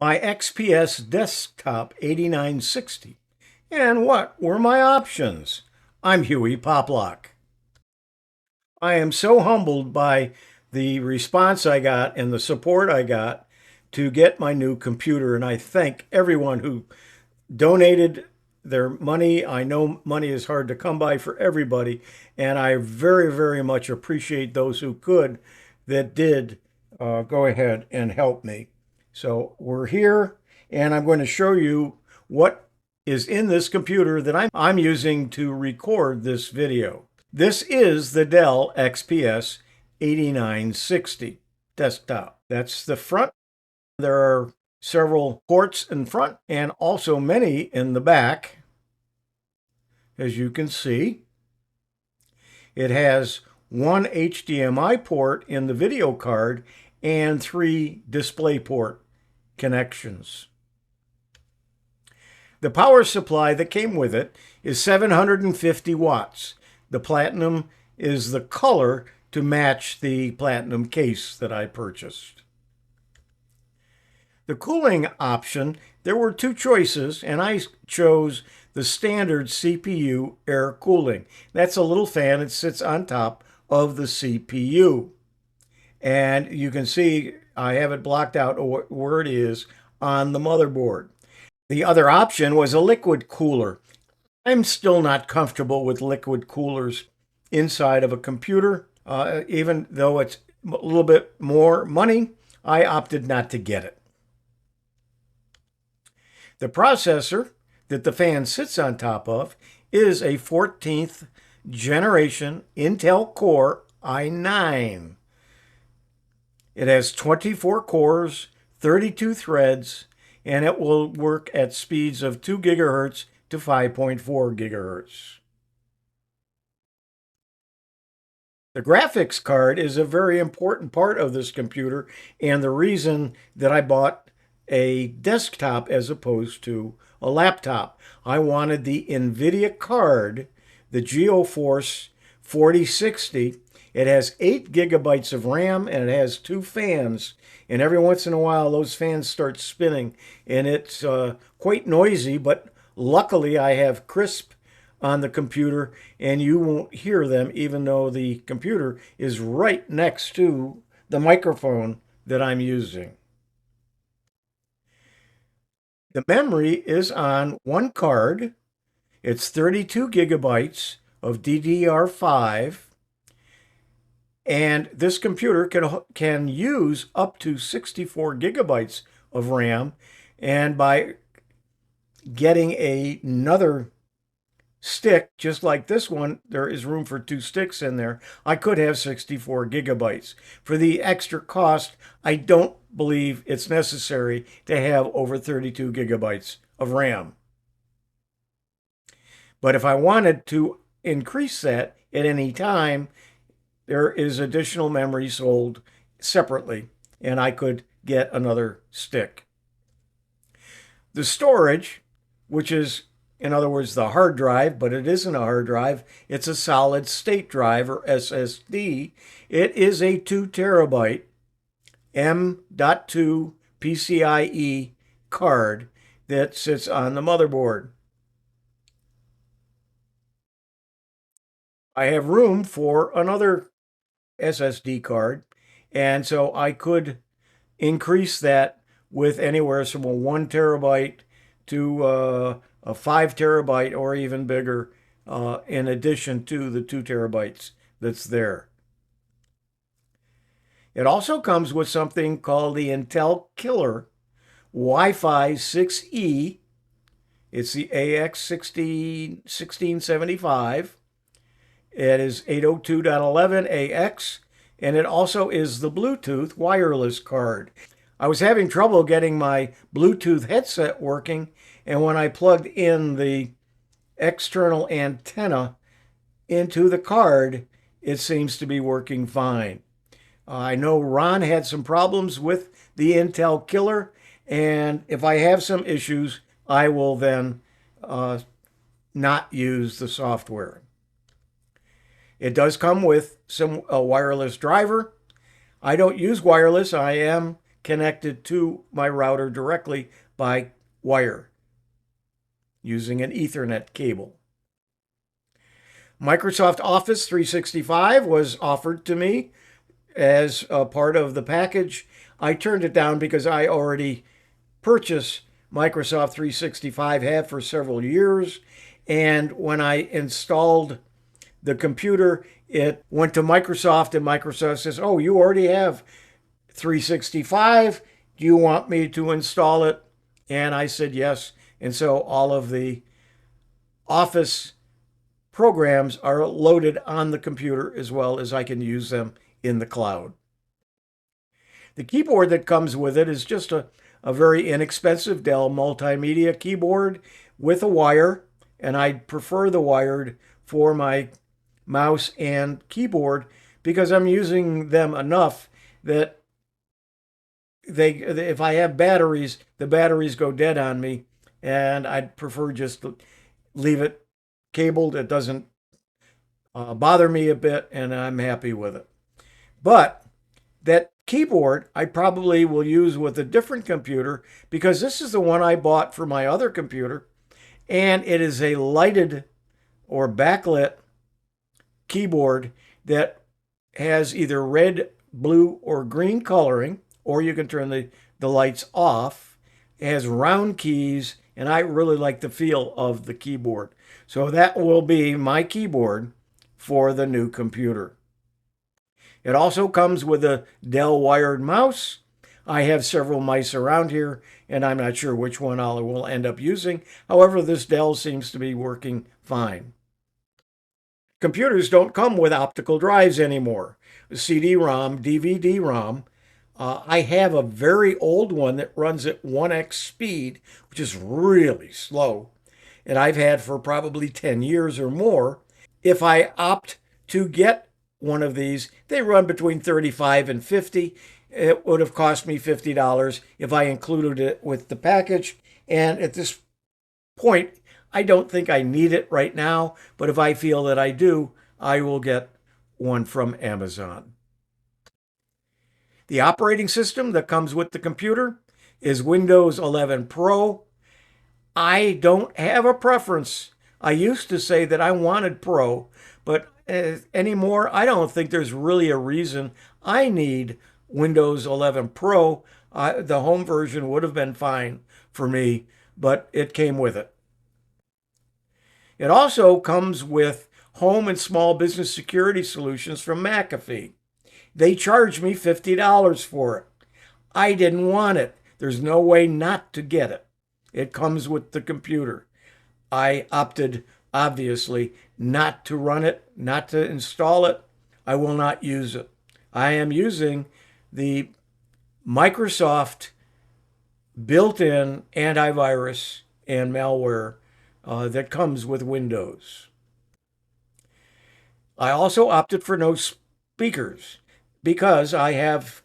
my XPS Desktop 8960. And what were my options? I'm Hewie Poplock. I am so humbled by the response I got and the support I got to get my new computer, and I thank everyone who donated their money. I know money is hard to come by for everybody, and I very, very much appreciate those who could that did go ahead and help me. So we're here, and I'm going to show you what is in this computer that I'm using to record this video. This is the Dell XPS 8960 desktop. That's the front. There are several ports in front and also many in the back. As you can see, it has one HDMI port in the video card and 3 DisplayPort connections. The power supply that came with it is 750 watts. The platinum is the color to match the platinum case that I purchased. The cooling option, there were 2 choices, and I chose the standard CPU air cooling. That's a little fan that sits on top of the CPU. And you can see I have it blocked out where it is on the motherboard. The other option was a liquid cooler. I'm still not comfortable with liquid coolers inside of a computer. Even though it's a little bit more money, I opted not to get it. The processor that the fan sits on top of is a 14th generation Intel Core i9. It has 24 cores, 32 threads, and it will work at speeds of 2 gigahertz to 5.4 gigahertz. The graphics card is a very important part of this computer and the reason that I bought a desktop as opposed to a laptop. I wanted the Nvidia card, the GeForce 4060. It has 8 gigabytes of RAM and it has 2 fans. And every once in a while, those fans start spinning. And it's quite noisy, but luckily I have crisp on the computer and you won't hear them even though the computer is right next to the microphone that I'm using. The memory is on one card. It's 32 gigabytes of DDR5. And this computer can use up to 64 gigabytes of RAM. And by getting another stick, just like this one, there is room for 2 sticks in there. I could have 64 gigabytes. For the extra cost, I don't believe it's necessary to have over 32 gigabytes of RAM. But if I wanted to increase that at any time, there is additional memory sold separately, and I could get another stick. The storage, which is, in other words, the hard drive, but it isn't a hard drive, it's a solid state drive or SSD. It is a 2 terabyte M.2 PCIe card that sits on the motherboard. I have room for another SSD card, and so I could increase that with anywhere from a 1 terabyte to a 5 terabyte or even bigger in addition to the 2 terabytes that's there. It also comes with something called the Intel Killer WiFi 6E. It's the AX1675. It is 802.11ax, and it also is the Bluetooth wireless card. I was having trouble getting my Bluetooth headset working, and when I plugged in the external antenna into the card, it seems to be working fine. I know Ron had some problems with the Intel Killer, and if I have some issues, I will then not use the software. It does come with some wireless driver. I don't use wireless. I am connected to my router directly by wire using an Ethernet cable. Microsoft Office 365 was offered to me as a part of the package. I turned it down because I already purchased Microsoft 365, have for several years, and when I installed the computer, it went to Microsoft, and Microsoft says, "Oh, you already have 365. Do you want me to install it?" And I said yes. And so all of the Office programs are loaded on the computer as well as I can use them in the cloud. The keyboard that comes with it is just a very inexpensive Dell multimedia keyboard with a wire, and I prefer the wired for my mouse and keyboard because I'm using them enough that if I have batteries, the batteries go dead on me, and I'd prefer just to leave it cabled. It doesn't bother me a bit, and I'm happy with it. But that keyboard I probably will use with a different computer because this is the one I bought for my other computer, and it is a lighted or backlit keyboard that has either red, blue, or green coloring, or you can turn the lights off. It has round keys, and I really like the feel of the keyboard. So that will be my keyboard for the new computer. It also comes with a Dell wired mouse. I have several mice around here, and I'm not sure which one I will end up using. However, this Dell seems to be working fine. Computers don't come with optical drives anymore. CD-ROM, DVD-ROM. I have a very old one that runs at 1x speed, which is really slow, and I've had for probably 10 years or more. If I opt to get one of these, they run between $35 and $50. It would have cost me $50 if I included it with the package, and at this point, I don't think I need it right now, but if I feel that I do, I will get one from Amazon. The operating system that comes with the computer is Windows 11 Pro. I don't have a preference. I used to say that I wanted Pro, but anymore, I don't think there's really a reason I need Windows 11 Pro. The home version would have been fine for me, but it came with it. It also comes with home and small business security solutions from McAfee. They charged me $50 for it. I didn't want it. There's no way not to get it. It comes with the computer. I opted, obviously, not to run it, not to install it. I will not use it. I am using the Microsoft built-in antivirus and malware that comes with Windows. I also opted for no speakers because I have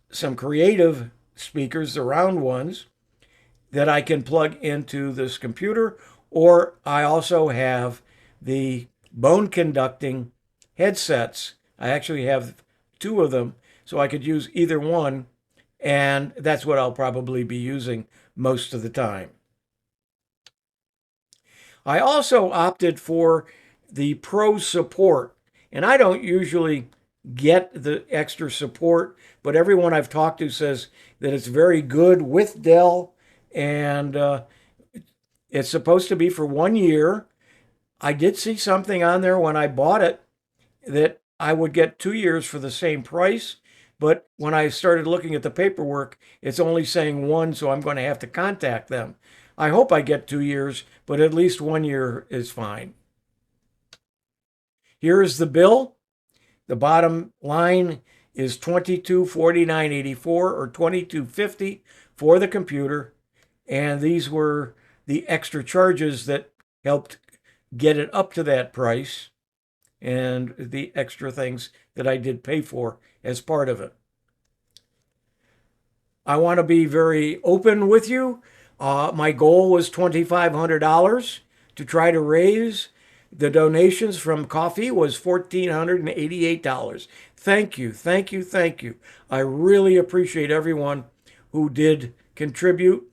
some creative speakers, the round ones, that I can plug into this computer, or I also have the bone conducting headsets. I actually have 2 of them, so I could use either one, and that's what I'll probably be using most of the time. I also opted for the Pro support, and I don't usually get the extra support, but everyone I've talked to says that it's very good with Dell, and it's supposed to be for 1 year. I did see something on there when I bought it that I would get 2 years for the same price, but when I started looking at the paperwork, it's only saying 1, so I'm going to have to contact them. I hope I get 2 years, but at least 1 year is fine. Here is the bill. The bottom line is $2249.84 or $2250 for the computer, and these were the extra charges that helped get it up to that price, and the extra things that I did pay for as part of it. I want to be very open with you. My goal was $2,500 to try to raise. The donations from coffee was $1,488. thank you, thank you, thank you. I really appreciate everyone who did contribute.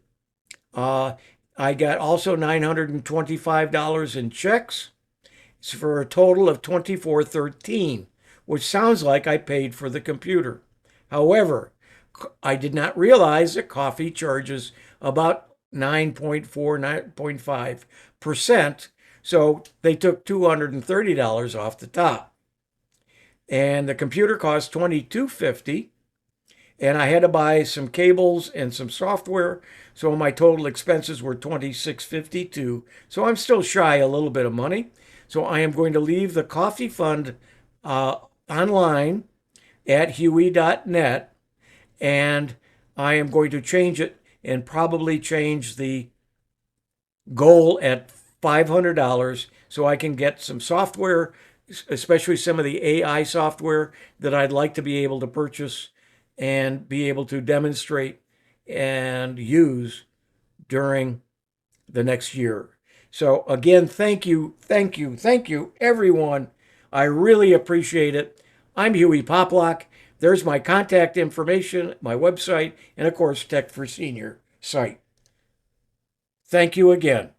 Uh, I got also $925 in checks for a total of $2413, which sounds like I paid for the computer. However, I did not realize that coffee charges about 9.4, 9.5%. So they took $230 off the top. And the computer cost $2250. And I had to buy some cables and some software. So my total expenses were $2652. So I'm still shy a little bit of money. So I am going to leave the coffee fund online at hewie.net. And I am going to change it and probably change the goal at $500 so I can get some software, especially some of the AI software that I'd like to be able to purchase and be able to demonstrate and use during the next year. So again, thank you, everyone. I really appreciate it. I'm Hewie Poplock. There's my contact information, my website, and of course, Tech for Senior site. Thank you again.